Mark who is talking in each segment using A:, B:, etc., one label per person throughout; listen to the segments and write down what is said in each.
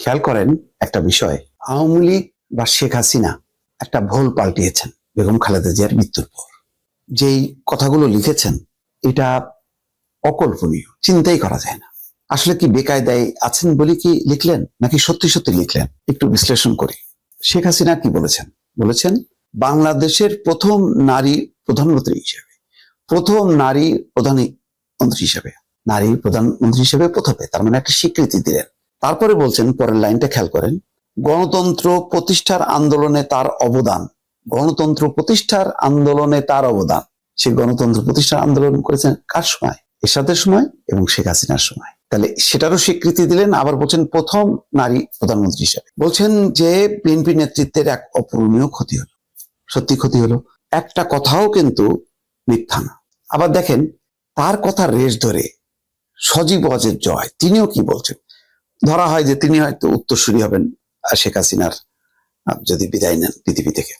A: খেয়াল করেন একটা বিষয়, আওয়ামী লীগ বা শেখ হাসিনা একটা ভুল পাল্টিয়েছেন বেগম খালেদা জিয়ার মৃত্যুর পর। যেই কথাগুলো লিখেছেন এটা অকল্পনীয়, চিন্তাই করা যায় না। আসলে কি বেকায়দায় আছেন বলে কি লিখলেন, নাকি সত্যি সত্যি লিখলেন? একটু বিশ্লেষণ করি। শেখ হাসিনা কি বলেছেন? বলেছেন বাংলাদেশের প্রথম নারী প্রধানমন্ত্রী হিসেবে, প্রথম নারী প্রধানমন্ত্রী হিসেবে, নারী প্রধানমন্ত্রী হিসেবে প্রথমে, তার মানে একটা স্বীকৃতি দিলেন। তারপরে বলছেন, পরের লাইনটা খেয়াল করেন, গণতন্ত্র প্রতিষ্ঠার আন্দোলনে তার অবদান, গণতন্ত্র প্রতিষ্ঠার আন্দোলনে তার অবদান। সে গণতন্ত্র প্রতিষ্ঠার আন্দোলন করেছেন কার সময়? এরশাদের সময় এবং শেখ হাসিনার সময়। তাহলে সেটারও স্বীকৃতি দিলেন। আবার বলছেন প্রথম নারী প্রধানমন্ত্রী হিসেবে। বলছেন যে বিএনপি নেতৃত্বের এক অপূরণীয় ক্ষতি হলো। সত্যি ক্ষতি হলো, একটা কথাও কিন্তু মিথ্যা না। আবার দেখেন তার কথা রেশ ধরে সজীব ওয়াজেদ জয় তিনিও কি বলছেন। ধরা হয় যে তিনি হয়তো উত্তরসূরি হবেন শেখ হাসিনার যদি বিদায় নেন পৃথিবী থেকে।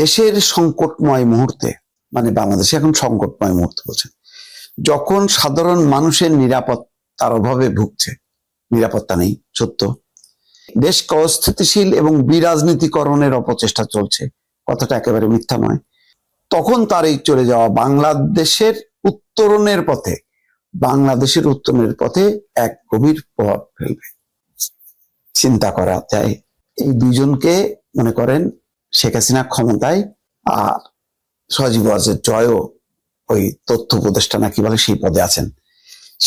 A: দেশের সংকটময় মুহূর্তে, মানে বাংলাদেশে এখন সংকটময় মুহূর্ত বলছেন, যখন সাধারণ মানুষের নিরাপত্তার অভাবে ভুগছে, নিরাপত্তা নেই সত্য, দেশকে অস্থিতিশীল এবং বিরাজনীতিকরণের অপচেষ্টা চলছে, কথাটা একেবারে মিথ্যা নয়, তখন তার এই চলে যাওয়া বাংলাদেশের উত্তরণের পথে, বাংলাদেশের উত্তরণের পথে এক গভীর প্রভাব ফেলবে। চিন্তা করা যায় এই দুইজনকে, মনে করেন শেখ হাসিনা ক্ষমতায় আর সজীব ওয়াজেদ জয়ও ওই তথ্য উপদেষ্টা নাকি বলে সেই পদে আছেন।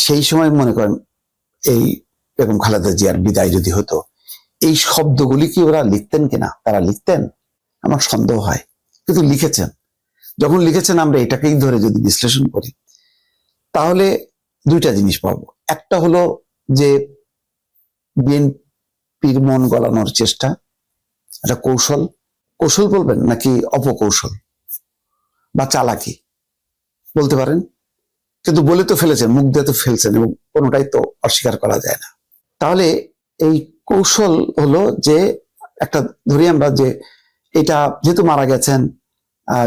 A: সেই সময় মনে করেন এই বেগম খালেদা জিয়ার বিদায় যদি হতো, এই শব্দগুলি কি ওরা লিখতেন কিনা? তারা লিখতেন? আমার সন্দেহ হয়, কিন্তু লিখেছেন। যখন লিখেছেন আমরা এটাকেই ধরে যদি বিশ্লেষণ করি, তাহলে দুইটা জিনিস পাবো। একটা হলো যে বিএনপির মন গলানোর চেষ্টা, এটা কৌশল, কৌশল বলবেন নাকি অপকৌশল বা চালাকি বলতে পারেন, কিন্তু বলে তো ফেলেছেন, মুখ দিয়ে তো ফেলছেন, এবং কোনোটাই তো অস্বীকার করা যায় না। তাহলে এই কৌশল হলো যে একটা, ধরি আমরা যে এটা যেহেতু মারা গেছেন,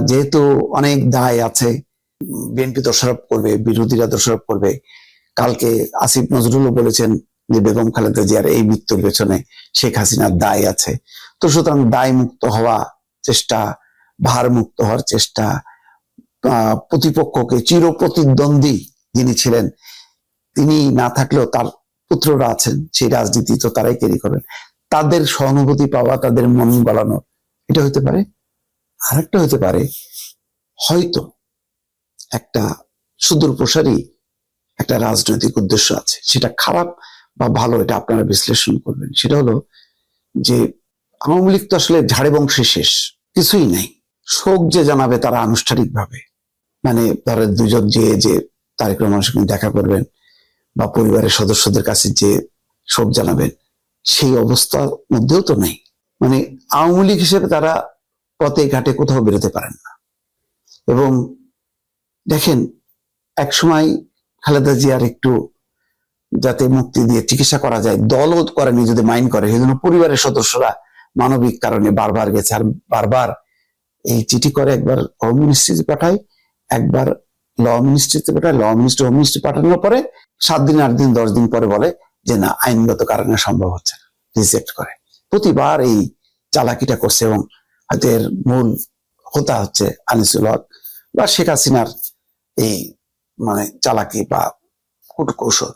A: যেহেতু অনেক দায় আছে, বিএনপি দোষারোপ করবে, বিরোধীরা দোষারোপ করবে। কালকে আসিফ নজরুলও বলেছেন যে বেগম খালেদা জিয়ার এই মৃত্যুর পেছনে শেখ হাসিনার দায় আছে। তো সুতরাং দায় মুক্ত হওয়া চেষ্টা, ভার মুক্ত হওয়ার চেষ্টা, প্রতিপক্ষকে, চিরপ্রতিদ্বন্দ্বী যিনি ছিলেন তিনি না থাকলেও তার পুত্ররা আছেন, সেই রাজনীতি তো তারাই ক্যারি করবেন, তাদের সহানুভূতি পাওয়া, তাদের মন গলানো, এটা হতে পারে। আরেকটা হতে পারে, হয়তো একটা সুদূর প্রসারী একটা রাজনৈতিক উদ্দেশ্য আছে, সেটা খারাপ বা ভালো এটা আপনারা বিশ্লেষণ করবেন। সেটা হলো যে আওয়ামী লীগ তো আসলে ঝাড়ে বংশে শেষ, কিছুই নাই। শোক যে জানাবে তারা আনুষ্ঠানিকভাবে, মানে ধরেন দুজন যে তারেক রহমানের সঙ্গে দেখা করবেন বা পরিবারের সদস্যদের কাছে যে শোক জানাবেন, সেই অবস্থার মধ্যেও তো নেই। মানে আওয়ামী লীগ হিসেবে তারা পথে ঘাটে কোথাও বেরোতে পারেন না। এবং দেখেন এক সময় খালেদা জিয়ার একটু যাতে মুক্তি দিয়ে চিকিৎসা করা যায়, দলও করেনি, যদি মাইন্ড করে, সেজন্য পরিবারের সদস্যরা মানবিক কারণে বারবার গেছে, আর বারবার এই চিঠি করে, একবার হোম মিনিস্ট্রিতে পাঠায়, একবার ল মিনিস্ট্রিতে পাঠায়, ল মিনিস্ট্রি হোম মিনিস্ট্রি পাঠানোর পরে 7 দিন 8 দিন 10 দিন পরে বলে যে না, আইনগত কারণে সম্ভব হচ্ছে না, রিজেক্ট করে। প্রতিবার এই চালাকিটা করছে, এবং হয়তো এর মূল হোতা হচ্ছে আনিসুল হক বা শেখ হাসিনার এই মানে চালাকি বা কূটকৌশল।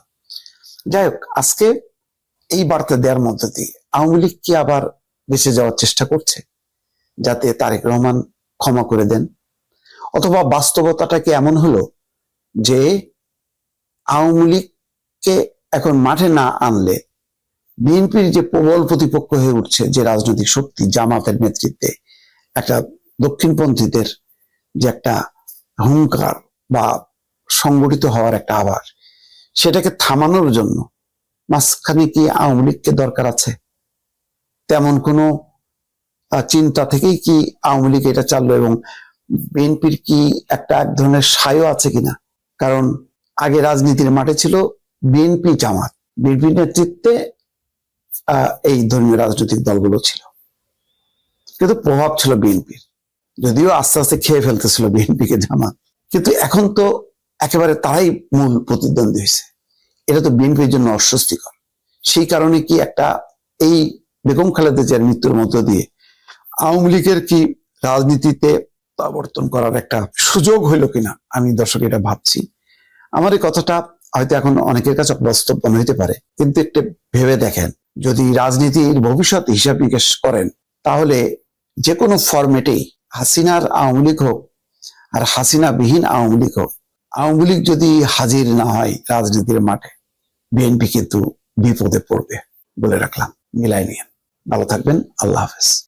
A: যাই হোক, আজকে এই বার্তা দেওয়ার মধ্যে দিয়ে আওয়ামী লীগ কি আবার বেঁচে যাওয়ার চেষ্টা করছে, যাতে তারেক রহমান ক্ষমা করে দেন? অথবা বাস্তবতাটা কি এমন হলো যে আওয়ামী লীগকে এখন মাঠে না আনলে বিএনপির যে প্রবল প্রতিপক্ষ হয়ে উঠছে, যে রাজনৈতিক শক্তি জামাতের নেতৃত্বে, একটা দক্ষিণপন্থীদের যে একটা হুঙ্কার বা সংগঠিত হওয়ার একটা আভাস, সেটাকে থামানোর জন্য মাঝখানে কি আওয়ামী লীগকে দরকার আছে? তেমন কোনো চিন্তা থেকেই কি আওয়ামী লীগ এটা চাললো? এবং বিএনপির কি একটা এক ধরনের সায়ও আছে কিনা? কারণ আগে রাজনীতির মাঠে ছিল বিএনপি জামাত, বিএনপির নেতৃত্বে এই ধর্মীয় রাজনৈতিক দলগুলো ছিল, কিন্তু প্রভাব ছিল বিএনপির, যদিও আস্তে আস্তে খেয়ে ফেলতেছিল বিএনপিকে জামাত। কিন্তু এখন তো একেবারে তারাই মূল প্রতিদ্বন্দ্বী হয়েছে। এটা তো বিএনপির জন্য অস্বস্তিকর। সেই কারণে কি একটা এই বেগম খালেদা জিয়ার মৃত্যুর মধ্য দিয়ে আওয়ামী লীগের কি রাজনীতিতে প্রবর্তন করার একটা সুযোগ হইল কিনা, আমি দর্শক এটা ভাবছি। আমার এই কথাটা হয়তো এখন অনেকের কাছে বাস্তব মনে হইতে পারে, কিন্তু একটু ভেবে দেখেন, যদি রাজনীতির ভবিষ্যৎ হিসাব নিকাশ করেন, তাহলে যে কোনো ফরম্যাটেই হাসিনার আওয়ামী লীগ হোক আর হাসিনা বিহীন আওয়ামী লীগ হোক, আওয়ামী লীগ যদি হাজির না হয় রাজনীতির মাঠে, বিএনপি কিন্তু বিপদে পড়বে বলে রাখলাম। মিলাই নিয়ে ভালো থাকবেন। আল্লাহ হাফেজ।